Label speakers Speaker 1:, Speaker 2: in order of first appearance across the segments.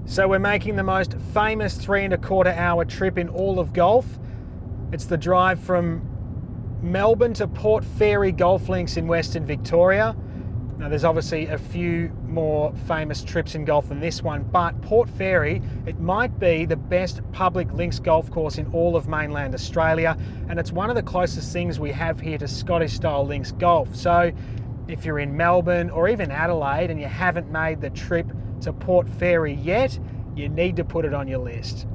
Speaker 1: So we're making the most famous 3¼ hour trip in all of golf. It's the drive from Melbourne to Port Fairy golf links in Western Victoria. Now there's obviously a few more famous trips in golf than this one, but Port Fairy, it might be the best public links golf course in all of mainland Australia, and it's one of the closest things we have here to Scottish style links golf. So if you're in Melbourne or even Adelaide and you haven't made the trip to Port Fairy yet, you need to put it on your list.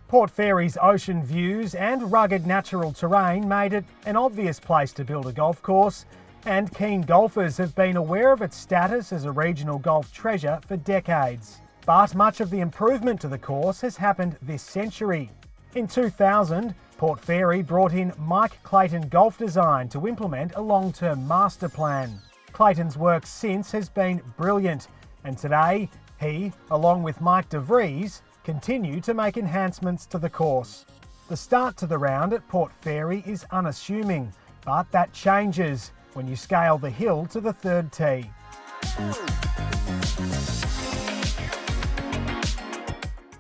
Speaker 1: Port Fairy's ocean views and rugged natural terrain made it an obvious place to build a golf course, and keen golfers have been aware of its status as a regional golf treasure for decades. But much of the improvement to the course has happened this century. In 2000, Port Fairy brought in Mike Clayton Golf Design to implement a long-term master plan. Clayton's work since has been brilliant, and today he, along with Mike DeVries, continue to make enhancements to the course. The start to the round at Port Fairy is unassuming, but that changes when you scale the hill to the third tee.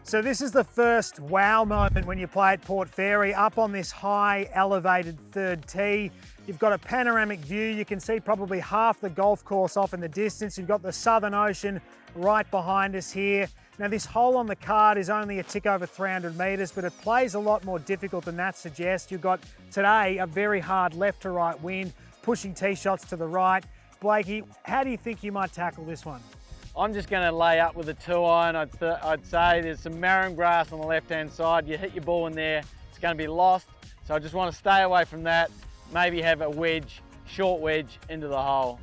Speaker 1: So this is the first wow moment when you play at Port Fairy, up on this high elevated third tee. You've got a panoramic view. You can see probably half the golf course off in the distance. You've got the Southern Ocean right behind us here. Now this hole on the card is only a tick over 300 metres, but it plays a lot more difficult than that suggests. You've got today a very hard left to right wind, pushing tee shots to the right. Blakey, how do you think you might tackle this one?
Speaker 2: I'm just going to lay up with a 2-iron. I'd say there's some marram grass on the left-hand side. You hit your ball in there, it's going to be lost. So I just want to stay away from that. Maybe have a wedge, short wedge into the hole.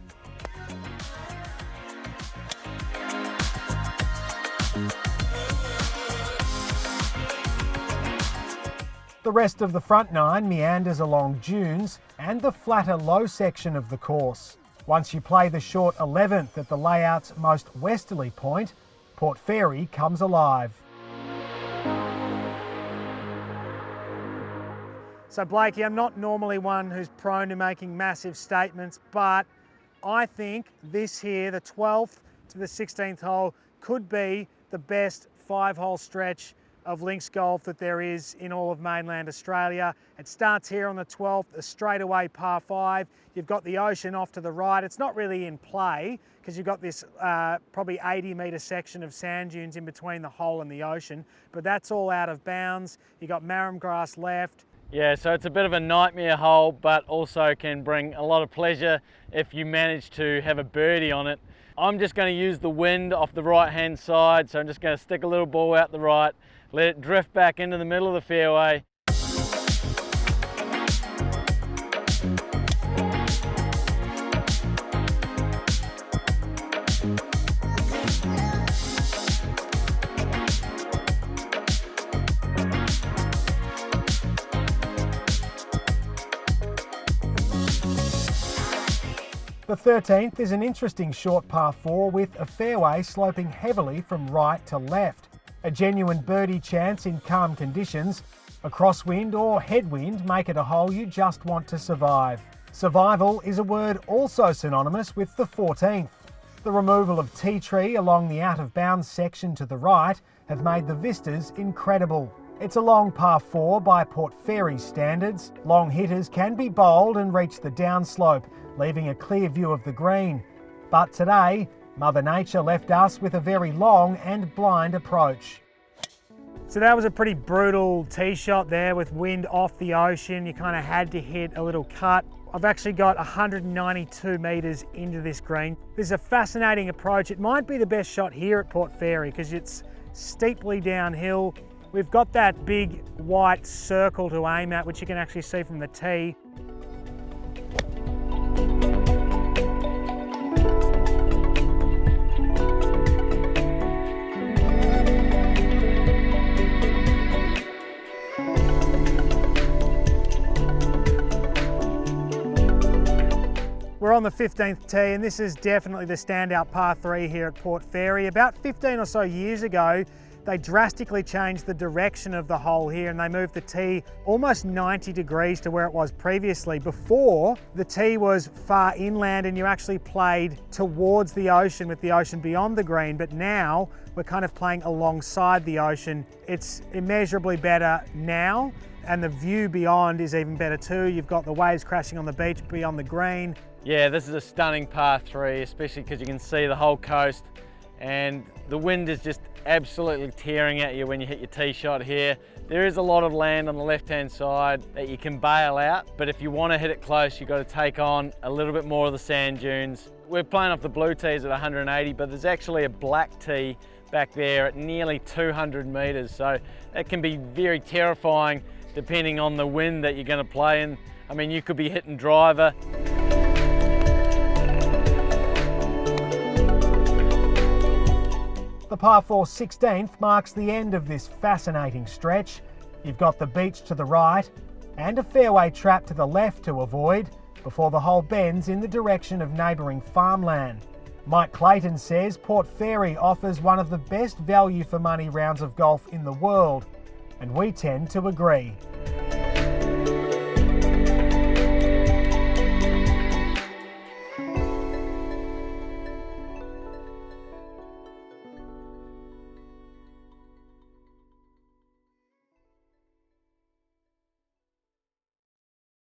Speaker 1: The rest of the front nine meanders along dunes and the flatter low section of the course. Once you play the short 11th at the layout's most westerly point, Port Fairy comes alive. So Blakey, I'm not normally one who's prone to making massive statements, but I think this here, the 12th to the 16th hole, could be the best 5-hole stretch of links golf that there is in all of mainland Australia. It starts here on the 12th, a straightaway par 5. You've got the ocean off to the right. It's not really in play because you've got this probably 80-metre section of sand dunes in between the hole and the ocean, but that's all out of bounds. You've got marram grass left.
Speaker 2: Yeah, so it's a bit of a nightmare hole, but also can bring a lot of pleasure if you manage to have a birdie on it. I'm just going to use the wind off the right-hand side, so I'm just going to stick a little ball out the right, let it drift back into the middle of the fairway.
Speaker 1: The 13th is an interesting short par 4 with a fairway sloping heavily from right to left. A genuine birdie chance in calm conditions. A crosswind or headwind make it a hole you just want to survive. Survival is a word also synonymous with the 14th. The removal of tea tree along the out of bounds section to the right have made the vistas incredible. It's a long par 4 by Port Fairy standards. Long hitters can be bowled and reach the downslope, leaving a clear view of the green. But today, Mother Nature left us with a very long and blind approach. So that was a pretty brutal tee shot there with wind off the ocean. You kind of had to hit a little cut. I've actually got 192 metres into this green. This is a fascinating approach. It might be the best shot here at Port Fairy because it's steeply downhill. We've got that big white circle to aim at, which you can actually see from the tee. We're on the 15th tee, and this is definitely the standout par 3 here at Port Fairy. About 15 or so years ago, they drastically changed the direction of the hole here, and they moved the tee almost 90 degrees to where it was previously. Before, the tee was far inland and you actually played towards the ocean with the ocean beyond the green, but now we're kind of playing alongside the ocean. It's immeasurably better now, and the view beyond is even better too. You've got the waves crashing on the beach beyond the green.
Speaker 2: Yeah, this is a stunning par 3, especially because you can see the whole coast, and the wind is just absolutely tearing at you when you hit your tee shot here. There is a lot of land on the left-hand side that you can bail out, but if you want to hit it close, you've got to take on a little bit more of the sand dunes. We're playing off the blue tees at 180, but there's actually a black tee back there at nearly 200 meters, so that can be very terrifying depending on the wind that you're going to play in. I mean, you could be hitting driver.
Speaker 1: The par 4 16th marks the end of this fascinating stretch. You've got the beach to the right and a fairway trap to the left to avoid before the hole bends in the direction of neighbouring farmland. Mike Clayton says Port Fairy offers one of the best value for money rounds of golf in the world, and we tend to agree.